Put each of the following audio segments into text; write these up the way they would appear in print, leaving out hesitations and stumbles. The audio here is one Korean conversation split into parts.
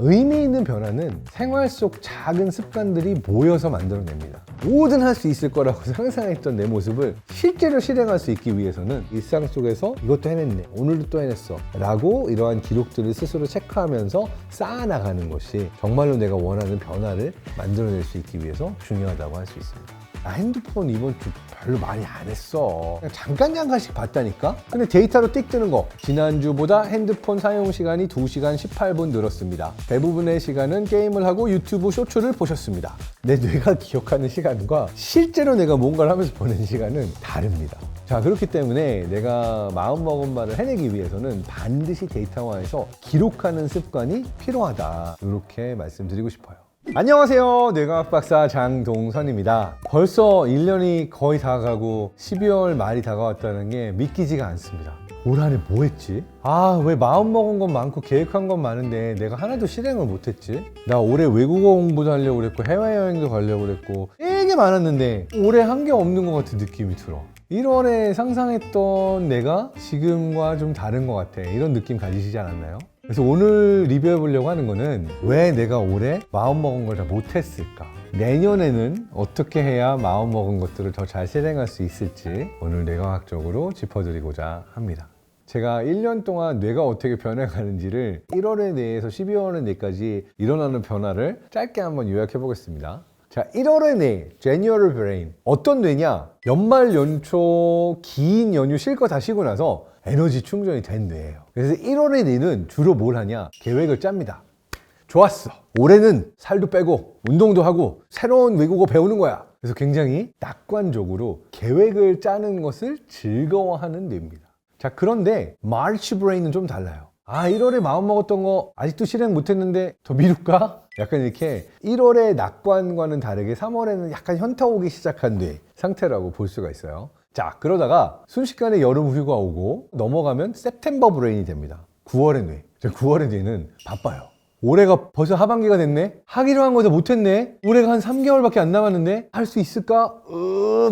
의미 있는 변화는 생활 속 작은 습관들이 모여서 만들어냅니다. 뭐든 할 수 있을 거라고 상상했던 내 모습을 실제로 실행할 수 있기 위해서는 일상 속에서 이것도 해냈네, 오늘도 또 해냈어 라고 이러한 기록들을 스스로 체크하면서 쌓아나가는 것이 정말로 내가 원하는 변화를 만들어낼 수 있기 위해서 중요하다고 할 수 있습니다. 나 핸드폰 이번 주 별로 많이 안 했어. 그냥 잠깐씩 봤다니까? 근데 데이터로 띡 뜨는 거. 지난주보다 핸드폰 사용 시간이 2시간 18분 늘었습니다. 대부분의 시간은 게임을 하고 유튜브 쇼츠를 보셨습니다. 내 뇌가 기억하는 시간과 실제로 내가 뭔가를 하면서 보낸 시간은 다릅니다. 자, 그렇기 때문에 내가 마음먹은 바를 해내기 위해서는 반드시 데이터화해서 기록하는 습관이 필요하다. 이렇게 말씀드리고 싶어요. 안녕하세요. 뇌과학 박사 장동선입니다. 벌써 1년이 거의 다 가고 12월 말이 다가왔다는 게 믿기지가 않습니다. 올 한해 뭐 했지? 왜 마음먹은 건 많고 계획한 건 많은데 내가 하나도 실행을 못했지? 나 올해 외국어 공부도 하려고 그랬고 해외여행도 가려고 그랬고 되게 많았는데 올해 한 게 없는 것 같은 느낌이 들어. 1월에 상상했던 내가 지금과 좀 다른 것 같아. 이런 느낌 가지시지 않았나요? 그래서 오늘 리뷰해 보려고 하는 거는 왜 내가 올해 마음먹은 걸 다 못했을까? 내년에는 어떻게 해야 마음먹은 것들을 더 잘 실행할 수 있을지 오늘 뇌과학적으로 짚어드리고자 합니다. 제가 1년 동안 뇌가 어떻게 변해가는지를 1월에 내에서 12월에 내까지 일어나는 변화를 짧게 한번 요약해 보겠습니다. 자, 1월의 뇌, January Brain. 어떤 뇌냐? 연말 연초 긴 연휴 실컷 다 쉬고 나서 에너지 충전이 된 뇌예요. 그래서 1월의 뇌는 주로 뭘 하냐? 계획을 짭니다. 좋았어. 올해는 살도 빼고 운동도 하고 새로운 외국어 배우는 거야. 그래서 굉장히 낙관적으로 계획을 짜는 것을 즐거워하는 뇌입니다. 자, 그런데 March Brain은 좀 달라요. 1월에 마음먹었던 거 아직도 실행 못했는데 더 미룰까? 약간 이렇게 1월의 낙관과는 다르게 3월에는 약간 현타 오기 시작한 뇌 상태라고 볼 수가 있어요. 자, 그러다가 순식간에 여름 휴가 오고 넘어가면 September Brain이 됩니다. 9월의 뇌. 9월의 뇌는 바빠요. 올해가 벌써 하반기가 됐네? 하기로 한 거도 못했네? 올해가 한 3개월밖에 안 남았는데? 할 수 있을까?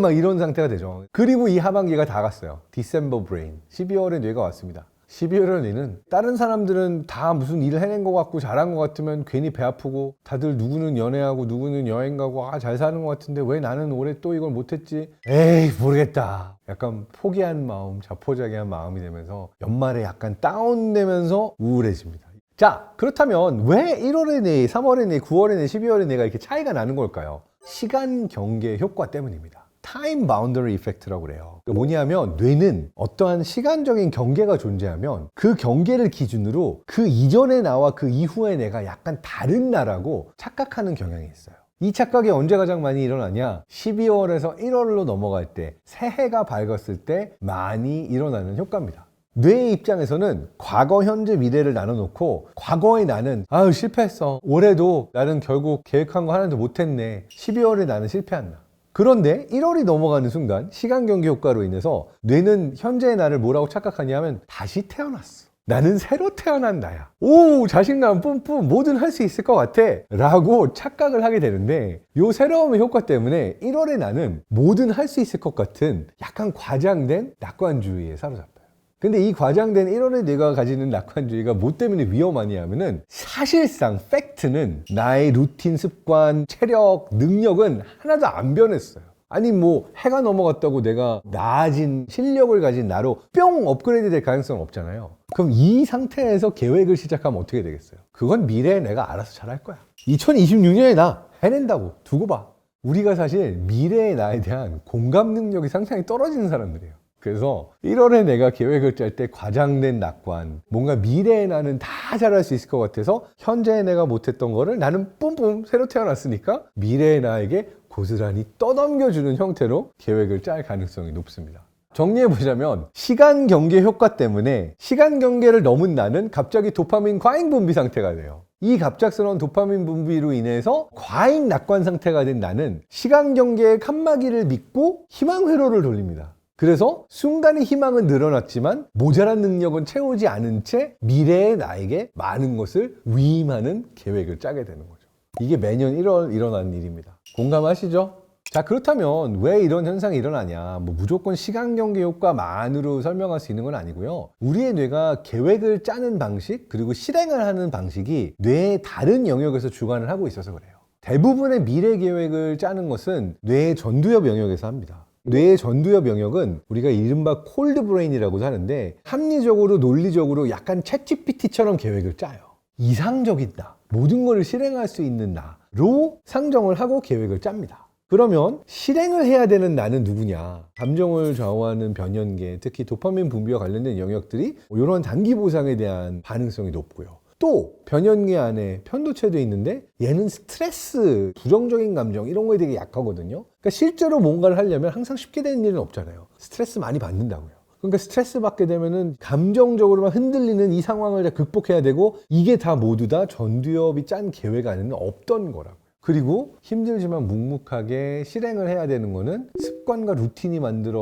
막 이런 상태가 되죠. 그리고 이 하반기가 다 갔어요. December Brain. 12월의 뇌가 왔습니다. 12월의 뇌는 다른 사람들은 다 무슨 일을 해낸 것 같고 잘한 것 같으면 괜히 배 아프고 다들 누구는 연애하고 누구는 여행 가고 잘 사는 것 같은데 왜 나는 올해 또 이걸 못했지? 에이 모르겠다. 약간 포기한 마음, 자포자기한 마음이 되면서 연말에 약간 다운되면서 우울해집니다. 자, 그렇다면 왜 1월의 뇌, 3월의 뇌, 9월의 뇌, 12월의 뇌가 이렇게 차이가 나는 걸까요? 시간 경계 효과 때문입니다. 타임 바운더리 이펙트라고 그래요. 뭐냐면 뇌는 어떠한 시간적인 경계가 존재하면 그 경계를 기준으로 그 이전의 나와 그 이후의 내가 약간 다른 나라고 착각하는 경향이 있어요. 이 착각이 언제 가장 많이 일어나냐? 12월에서 1월로 넘어갈 때, 새해가 밝았을 때 많이 일어나는 효과입니다. 뇌의 입장에서는 과거, 현재, 미래를 나눠놓고 과거의 나는 실패했어. 올해도 나는 결국 계획한 거 하나도 못했네. 12월에 나는 실패한다. 그런데 1월이 넘어가는 순간 시간 경계 효과로 인해서 뇌는 현재의 나를 뭐라고 착각하냐면 다시 태어났어. 나는 새로 태어난 나야. 오, 자신감 뿜뿜, 뭐든 할 수 있을 것 같아 라고 착각을 하게 되는데 이 새로움의 효과 때문에 1월의 나는 뭐든 할 수 있을 것 같은 약간 과장된 낙관주의에 사로잡혀요. 근데 이 과장된 1월의 뇌가 가지는 낙관주의가 뭐 때문에 위험하냐면은 사실상 팩트는 나의 루틴, 습관, 체력, 능력은 하나도 안 변했어요. 아니 해가 넘어갔다고 내가 나아진 실력을 가진 나로 뿅 업그레이드 될 가능성은 없잖아요. 그럼 이 상태에서 계획을 시작하면 어떻게 되겠어요? 그건 미래의 내가 알아서 잘할 거야. 2026년에 나 해낸다고 두고 봐. 우리가 사실 미래의 나에 대한 공감 능력이 상당히 떨어지는 사람들이에요. 그래서 1월에 내가 계획을 짤 때 과장된 낙관, 뭔가 미래의 나는 다 잘할 수 있을 것 같아서 현재의 내가 못했던 거를 나는 뿜뿜 새로 태어났으니까 미래의 나에게 고스란히 떠넘겨주는 형태로 계획을 짤 가능성이 높습니다. 정리해보자면 시간 경계 효과 때문에 시간 경계를 넘은 나는 갑자기 도파민 과잉 분비 상태가 돼요. 이 갑작스러운 도파민 분비로 인해서 과잉 낙관 상태가 된 나는 시간 경계의 칸막이를 믿고 희망 회로를 돌립니다. 그래서 순간의 희망은 늘어났지만 모자란 능력은 채우지 않은 채 미래의 나에게 많은 것을 위임하는 계획을 짜게 되는 거죠. 이게 매년 1월 일어나는 일입니다. 공감하시죠? 자, 그렇다면 왜 이런 현상이 일어나냐? 뭐 무조건 시간경계 효과만으로 설명할 수 있는 건 아니고요. 우리의 뇌가 계획을 짜는 방식 그리고 실행을 하는 방식이 뇌의 다른 영역에서 주관을 하고 있어서 그래요. 대부분의 미래 계획을 짜는 것은 뇌의 전두엽 영역에서 합니다. 뇌의 전두엽 영역은 우리가 이른바 콜드 브레인이라고도 하는데 합리적으로 논리적으로 약간 챗GPT처럼 계획을 짜요. 이상적이다. 모든 것을 실행할 수 있는 나로 상정을 하고 계획을 짭니다. 그러면 실행을 해야 되는 나는 누구냐? 감정을 좌우하는 변연계, 특히 도파민 분비와 관련된 영역들이 이런 단기 보상에 대한 반응성이 높고요. 또 변연계 안에 편도체도 있는데 얘는 스트레스, 부정적인 감정 이런 거에 되게 약하거든요. 그러니까 실제로 뭔가를 하려면 항상 쉽게 되는 일은 없잖아요. 스트레스 많이 받는다고요. 그러니까 스트레스 받게 되면은 감정적으로만 흔들리는 이 상황을 다 극복해야 되고 이게 다 모두 다 전두엽이 짠 계획 안에는 없던 거라고요. 그리고 힘들지만 묵묵하게 실행을 해야 되는 거는 습관과 루틴이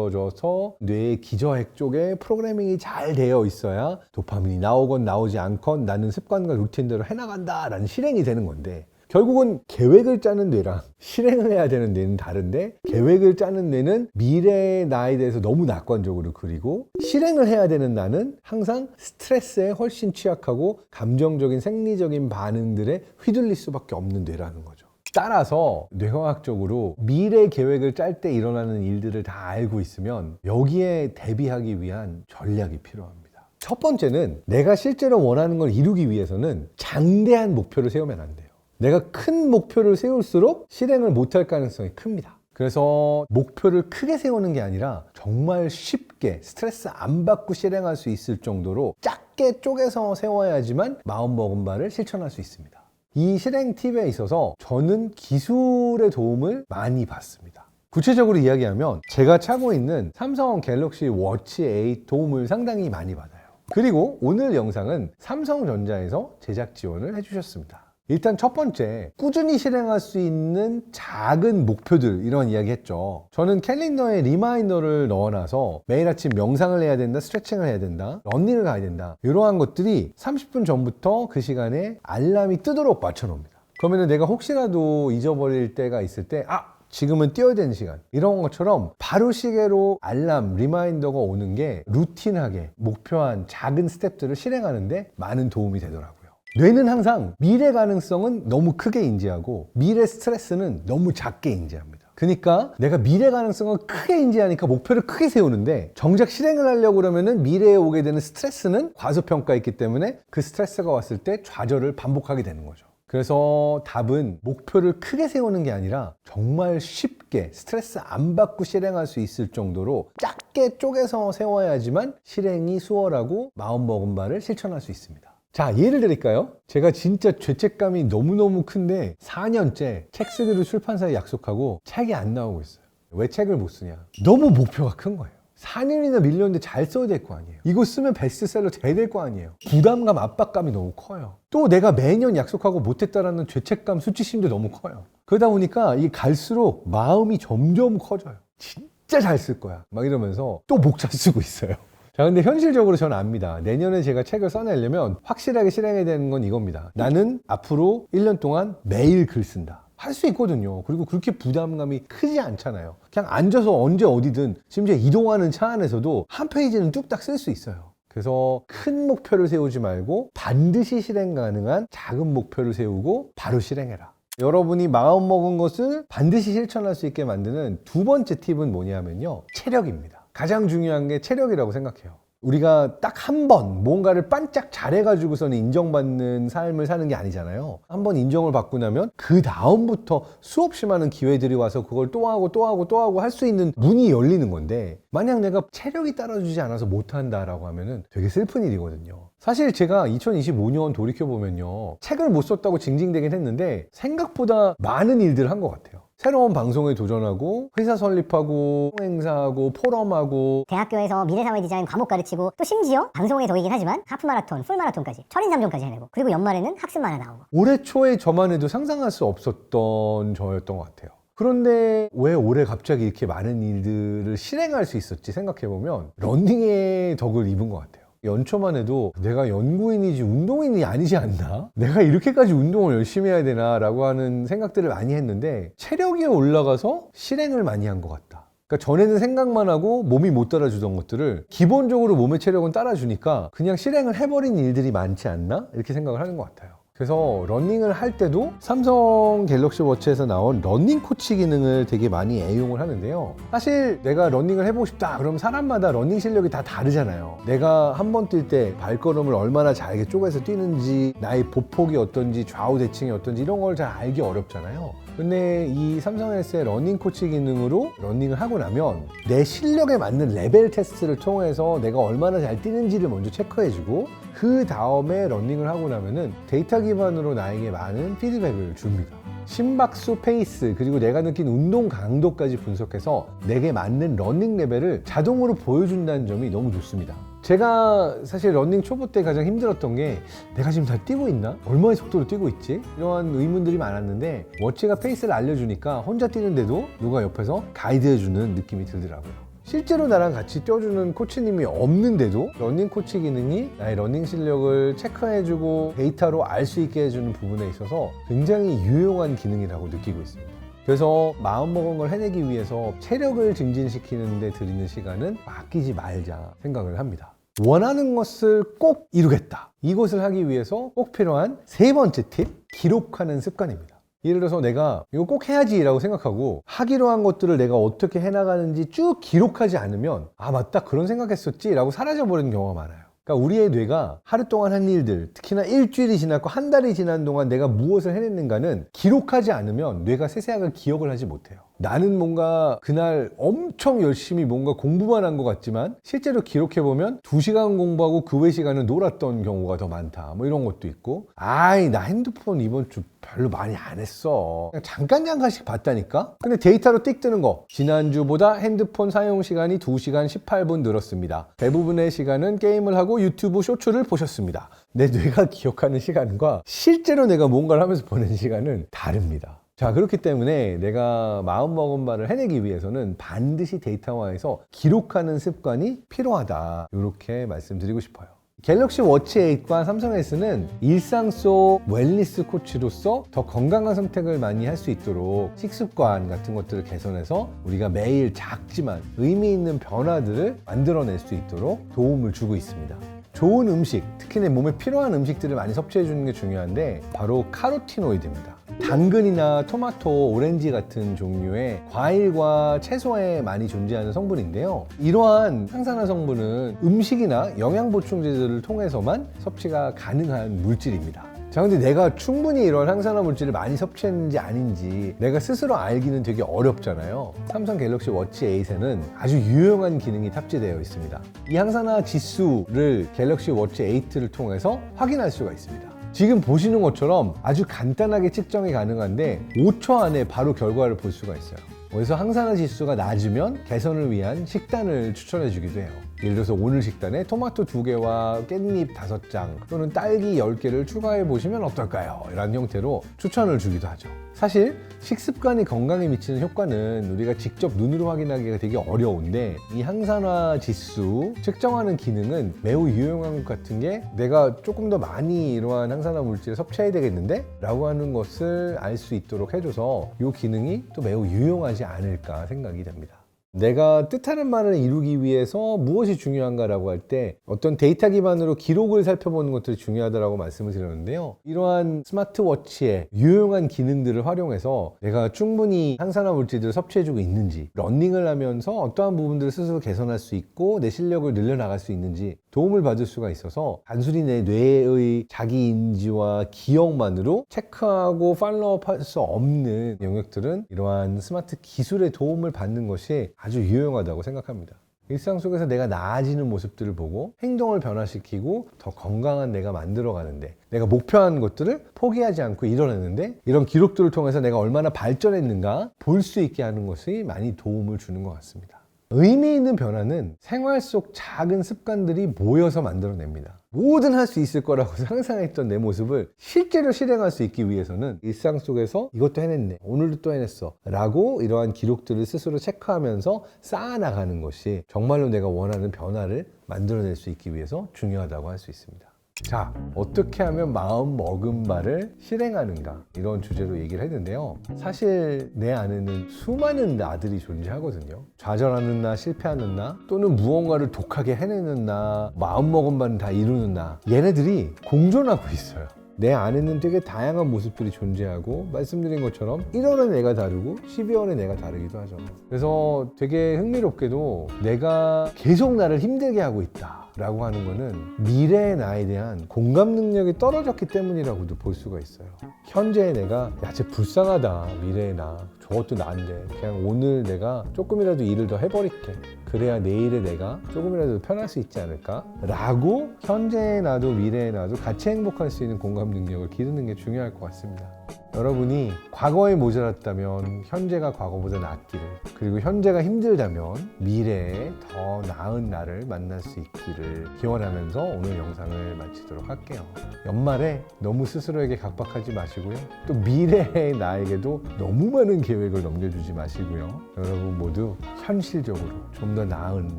만들어져서 뇌의 기저핵 쪽에 프로그래밍이 잘 되어 있어야 도파민이 나오건 나오지 않건 나는 습관과 루틴대로 해나간다 라는 실행이 되는 건데 결국은 계획을 짜는 뇌랑 실행을 해야 되는 뇌는 다른데 계획을 짜는 뇌는 미래의 나에 대해서 너무 낙관적으로 그리고 실행을 해야 되는 나는 항상 스트레스에 훨씬 취약하고 감정적인 생리적인 반응들에 휘둘릴 수밖에 없는 뇌라는 거죠. 따라서 뇌과학적으로 미래 계획을 짤 때 일어나는 일들을 다 알고 있으면 여기에 대비하기 위한 전략이 필요합니다. 첫 번째는 내가 실제로 원하는 걸 이루기 위해서는 장대한 목표를 세우면 안 돼요. 내가 큰 목표를 세울수록 실행을 못할 가능성이 큽니다. 그래서 목표를 크게 세우는 게 아니라 정말 쉽게 스트레스 안 받고 실행할 수 있을 정도로 작게 쪼개서 세워야지만 마음먹은 바를 실천할 수 있습니다. 이 실행 팁에 있어서 저는 기술의 도움을 많이 받습니다. 구체적으로 이야기하면 제가 차고 있는 삼성 갤럭시 워치 8 도움을 상당히 많이 받아요. 그리고 오늘 영상은 삼성전자에서 제작 지원을 해주셨습니다. 일단 첫 번째, 꾸준히 실행할 수 있는 작은 목표들 이런 이야기 했죠. 저는 캘린더에 리마인더를 넣어놔서 매일 아침 명상을 해야 된다, 스트레칭을 해야 된다, 러닝을 가야 된다 이러한 것들이 30분 전부터 그 시간에 알람이 뜨도록 맞춰놓습니다. 그러면 내가 혹시라도 잊어버릴 때가 있을 때 지금은 뛰어야 되는 시간 이런 것처럼 바로 시계로 알람, 리마인더가 오는 게 루틴하게 목표한 작은 스텝들을 실행하는데 많은 도움이 되더라고요. 뇌는 항상 미래 가능성은 너무 크게 인지하고 미래 스트레스는 너무 작게 인지합니다. 그러니까 내가 미래 가능성을 크게 인지하니까 목표를 크게 세우는데 정작 실행을 하려고 그러면은 미래에 오게 되는 스트레스는 과소평가했기 때문에 그 스트레스가 왔을 때 좌절을 반복하게 되는 거죠. 그래서 답은 목표를 크게 세우는 게 아니라 정말 쉽게 스트레스 안 받고 실행할 수 있을 정도로 작게 쪼개서 세워야지만 실행이 수월하고 마음먹은 바를 실천할 수 있습니다. 자, 예를 드릴까요? 제가 진짜 죄책감이 너무너무 큰데 4년째 책 쓰기로 출판사에 약속하고 책이 안 나오고 있어요. 왜 책을 못 쓰냐? 너무 목표가 큰 거예요. 4년이나 밀렸는데 잘 써야 될 거 아니에요. 이거 쓰면 베스트셀러 돼야 될 거 아니에요. 부담감, 압박감이 너무 커요. 또 내가 매년 약속하고 못했다라는 죄책감, 수치심도 너무 커요. 그러다 보니까 이게 갈수록 마음이 점점 커져요. 진짜 잘 쓸 거야. 막 이러면서 또 목차 쓰고 있어요. 자, 근데 현실적으로 저는 압니다. 내년에 제가 책을 써내려면 확실하게 실행해야 되는 건 이겁니다. 나는 앞으로 1년 동안 매일 글 쓴다. 할 수 있거든요. 그리고 그렇게 부담감이 크지 않잖아요. 그냥 앉아서 언제 어디든 심지어 이동하는 차 안에서도 한 페이지는 뚝딱 쓸 수 있어요. 그래서 큰 목표를 세우지 말고 반드시 실행 가능한 작은 목표를 세우고 바로 실행해라. 여러분이 마음먹은 것을 반드시 실천할 수 있게 만드는 두 번째 팁은 뭐냐면요. 체력입니다. 가장 중요한 게 체력이라고 생각해요. 우리가 딱 한 번 뭔가를 반짝 잘해가지고서는 인정받는 삶을 사는 게 아니잖아요. 한 번 인정을 받고 나면 그 다음부터 수없이 많은 기회들이 와서 그걸 또 하고 또 하고 또 하고 할 수 있는 문이 열리는 건데 만약 내가 체력이 따라주지 않아서 못한다라고 하면은 되게 슬픈 일이거든요. 사실 제가 2025년 돌이켜보면요. 책을 못 썼다고 징징대긴 했는데 생각보다 많은 일들을 한 것 같아요. 새로운 방송에 도전하고 회사 설립하고 행사하고 포럼하고 대학교에서 미래사회 디자인 과목 가르치고 또 심지어 방송에 덕이긴 하지만 하프마라톤, 풀마라톤까지 철인삼종까지 해내고 그리고 연말에는 학습만에 나오고 올해 초에 저만 해도 상상할 수 없었던 저였던 것 같아요. 그런데 왜 올해 갑자기 이렇게 많은 일들을 실행할 수 있었지 생각해보면 러닝의 덕을 입은 것 같아요. 연초만 해도 내가 연구인이지 운동인이 아니지 않나? 내가 이렇게까지 운동을 열심히 해야 되나? 라고 하는 생각들을 많이 했는데 체력이 올라가서 실행을 많이 한 것 같다. 그러니까 전에는 생각만 하고 몸이 못 따라주던 것들을 기본적으로 몸의 체력은 따라주니까 그냥 실행을 해버린 일들이 많지 않나? 이렇게 생각을 하는 것 같아요. 그래서 러닝을 할 때도 삼성 갤럭시 워치에서 나온 러닝 코치 기능을 되게 많이 애용을 하는데요. 사실 내가 러닝을 해보고 싶다 그럼 사람마다 러닝 실력이 다 다르잖아요. 내가 한 번 뛸 때 발걸음을 얼마나 잘게 쪼개서 뛰는지, 나의 보폭이 어떤지, 좌우 대칭이 어떤지 이런 걸 잘 알기 어렵잖아요. 근데 이 삼성 헬스의 러닝 코치 기능으로 러닝을 하고 나면 내 실력에 맞는 레벨 테스트를 통해서 내가 얼마나 잘 뛰는지를 먼저 체크해주고 그 다음에 러닝을 하고 나면은 데이터 기반으로 나에게 많은 피드백을 줍니다. 심박수, 페이스, 그리고 내가 느낀 운동 강도까지 분석해서 내게 맞는 러닝 레벨을 자동으로 보여준다는 점이 너무 좋습니다. 제가 사실 러닝 초보 때 가장 힘들었던 게 내가 지금 잘 뛰고 있나? 얼마의 속도로 뛰고 있지? 이러한 의문들이 많았는데 워치가 페이스를 알려주니까 혼자 뛰는데도 누가 옆에서 가이드해주는 느낌이 들더라고요. 실제로 나랑 같이 뛰어주는 코치님이 없는데도 러닝 코치 기능이 나의 러닝 실력을 체크해주고 데이터로 알 수 있게 해주는 부분에 있어서 굉장히 유용한 기능이라고 느끼고 있습니다. 그래서 마음먹은 걸 해내기 위해서 체력을 증진시키는 데 들이는 시간은 아끼지 말자 생각을 합니다. 원하는 것을 꼭 이루겠다. 이것을 하기 위해서 꼭 필요한 세 번째 팁, 기록하는 습관입니다. 예를 들어서 내가 이거 꼭 해야지 라고 생각하고 하기로 한 것들을 내가 어떻게 해나가는지 쭉 기록하지 않으면 아 맞다 그런 생각했었지 라고 사라져버리는 경우가 많아요. 그러니까 우리의 뇌가 하루 동안 한 일들, 특히나 일주일이 지났고 한 달이 지난 동안 내가 무엇을 해냈는가는 기록하지 않으면 뇌가 세세하게 기억을 하지 못해요. 나는 뭔가 그날 엄청 열심히 뭔가 공부만 한 것 같지만 실제로 기록해보면 2시간 공부하고 그 외 시간은 놀았던 경우가 더 많다 뭐 이런 것도 있고 아이 나 핸드폰 이번 주 별로 많이 안 했어 그냥 잠깐씩 봤다니까. 근데 데이터로 띡 뜨는 거 지난주보다 핸드폰 사용 시간이 2시간 18분 늘었습니다. 대부분의 시간은 게임을 하고 유튜브 쇼츠를 보셨습니다. 내 뇌가 기억하는 시간과 실제로 내가 뭔가를 하면서 보낸 시간은 다릅니다. 자, 그렇기 때문에 내가 마음먹은 바를 해내기 위해서는 반드시 데이터화해서 기록하는 습관이 필요하다 이렇게 말씀드리고 싶어요. 갤럭시 워치 8과 삼성 S는 일상 속 웰니스 코치로서 더 건강한 선택을 많이 할 수 있도록 식습관 같은 것들을 개선해서 우리가 매일 작지만 의미 있는 변화들을 만들어낼 수 있도록 도움을 주고 있습니다. 좋은 음식, 특히 내 몸에 필요한 음식들을 많이 섭취해 주는 게 중요한데 바로 카로티노이드입니다. 당근이나 토마토, 오렌지 같은 종류의 과일과 채소에 많이 존재하는 성분인데요. 이러한 항산화 성분은 음식이나 영양보충제들을 통해서만 섭취가 가능한 물질입니다. 자, 근데 내가 충분히 이런 항산화 물질을 많이 섭취했는지 아닌지 내가 스스로 알기는 되게 어렵잖아요. 삼성 갤럭시 워치 8에는 아주 유용한 기능이 탑재되어 있습니다. 이 항산화 지수를 갤럭시 워치 8를 통해서 확인할 수가 있습니다. 지금 보시는 것처럼 아주 간단하게 측정이 가능한데 5초 안에 바로 결과를 볼 수가 있어요. 그래서 항산화 지수가 낮으면 개선을 위한 식단을 추천해 주기도 해요. 예를 들어서 오늘 식단에 토마토 2개와 깻잎 5장 또는 딸기 10개를 추가해 보시면 어떨까요? 이런 형태로 추천을 주기도 하죠. 사실 식습관이 건강에 미치는 효과는 우리가 직접 눈으로 확인하기가 되게 어려운데 이 항산화 지수 측정하는 기능은 매우 유용한 것 같은 게 내가 조금 더 많이 이러한 항산화 물질을 섭취해야 되겠는데? 라고 하는 것을 알 수 있도록 해줘서 이 기능이 또 매우 유용하지 않을까 생각이 됩니다. 내가 뜻하는 말을 이루기 위해서 무엇이 중요한가라고 할 때 어떤 데이터 기반으로 기록을 살펴보는 것들이 중요하다고 말씀을 드렸는데요. 이러한 스마트워치의 유용한 기능들을 활용해서 내가 충분히 항산화 물질들을 섭취해주고 있는지, 러닝을 하면서 어떠한 부분들을 스스로 개선할 수 있고 내 실력을 늘려나갈 수 있는지 도움을 받을 수가 있어서 단순히 내 뇌의 자기 인지와 기억만으로 체크하고 팔로우업 할 수 없는 영역들은 이러한 스마트 기술의 도움을 받는 것이 아주 유용하다고 생각합니다. 일상 속에서 내가 나아지는 모습들을 보고 행동을 변화시키고 더 건강한 내가 만들어가는데 내가 목표한 것들을 포기하지 않고 이뤄내는데 이런 기록들을 통해서 내가 얼마나 발전했는가 볼 수 있게 하는 것이 많이 도움을 주는 것 같습니다. 의미 있는 변화는 생활 속 작은 습관들이 모여서 만들어냅니다. 뭐든 할 수 있을 거라고 상상했던 내 모습을 실제로 실행할 수 있기 위해서는 일상 속에서 이것도 해냈네, 오늘도 또 해냈어 라고 이러한 기록들을 스스로 체크하면서 쌓아나가는 것이 정말로 내가 원하는 변화를 만들어낼 수 있기 위해서 중요하다고 할 수 있습니다. 자, 어떻게 하면 마음 먹은 바를 실행하는가, 이런 주제로 얘기를 했는데요. 사실 내 안에는 수많은 나들이 존재하거든요. 좌절하는 나, 실패하는 나, 또는 무언가를 독하게 해내는 나, 마음 먹은 바는 다 이루는 나, 얘네들이 공존하고 있어요. 내 안에는 되게 다양한 모습들이 존재하고, 말씀드린 것처럼 1월에 내가 다르고 12월에 내가 다르기도 하죠. 그래서 되게 흥미롭게도 내가 계속 나를 힘들게 하고 있다 라고 하는 거는 미래의 나에 대한 공감 능력이 떨어졌기 때문이라고도 볼 수가 있어요. 현재의 내가 야, 쟤 불쌍하다, 미래의 나 저것도 나인데 그냥 오늘 내가 조금이라도 일을 더 해버릴게, 그래야 내일의 내가 조금이라도 편할 수 있지 않을까? 라고 현재의 나도 미래의 나도 같이 행복할 수 있는 공감 능력을 기르는 게 중요할 것 같습니다. 여러분이 과거에 모자랐다면 현재가 과거보다 낫기를, 그리고 현재가 힘들다면 미래에 더 나은 나를 만날 수 있기를 기원하면서 오늘 영상을 마치도록 할게요. 연말에 너무 스스로에게 각박하지 마시고요. 또 미래의 나에게도 너무 많은 계획을 넘겨주지 마시고요. 여러분 모두 현실적으로 좀 더 나은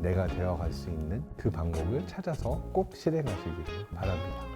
내가 되어갈 수 있는 그 방법을 찾아서 꼭 실행하시길 바랍니다.